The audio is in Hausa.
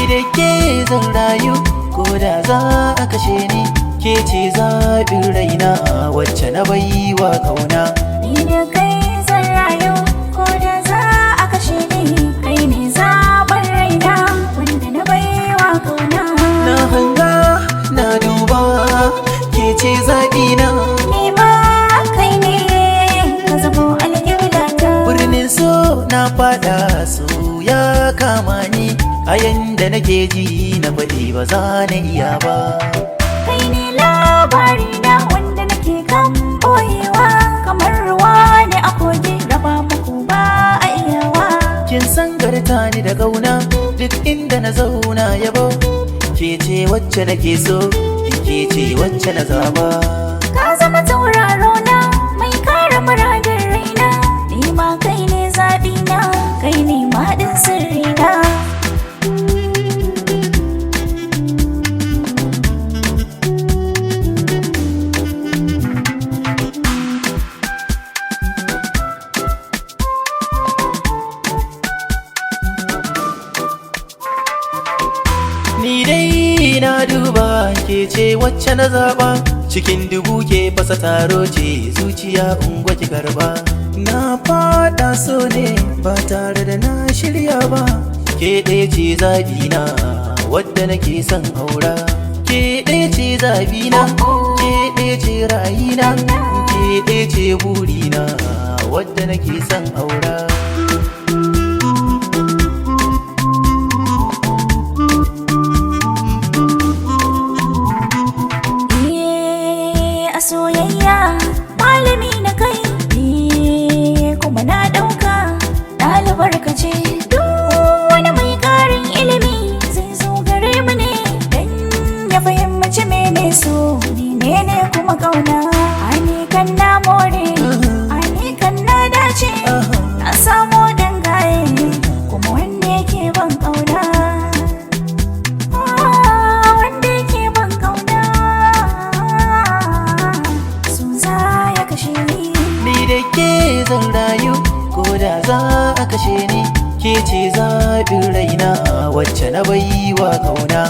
da ke zan rayu ko da za a kashe ni, ke ce zaɓin raina wacce na baiwa kauna. Ni da kai zan rayu ko da za a kashe ni, kai ne zaɓin raina wanda na baiwa kauna. Na hanga na duba ke ce zaɓina, Ni ma kai ne ka zamo alƙiblata. birnin so na fada so ya kama ni, a yanda nake ji na faɗi ba za na iya ba. Kai ne labari na wanda nake kan boyewa, kamar ruwa ne a kogi raba muku ba a iyawa. Kin san garta ni da gauna duk inda na zauna yabo, ke ce wacce nake so, ke ce wacce na zaba. Ka zama tauraro na mai kare muradin raina, ni ma kai ne zaɓi na, kai ne maɗin sirri na. Ni dai na duba ke ce wacce na zaba, cikin dubu ke fasa taro ce zuciya ungwa ki karba. Na fada so ne ba tare da na shirya ba, ke ɗaya ce zaɓina wadda nake son aura. Ke ɗaya ce zaɓina, ke ɗaya ce ra'ayina, ke ɗaya ce burina wadda nake son aura. A soyayya malami na kai ni kuma na ɗauka ɗalibar ka ce. Duk wani mai ƙarin ilimi zai zo gare mu ne dan ya fahimci mene so menene kuma ƙauna. Ani kan na more, ani kan na dace, na samo dangaye kuma wanda yake ban ƙauna. Da ke zan rayu ko da za a kashe ni, ke ce zaɓin raina wacce na baiwa kauna.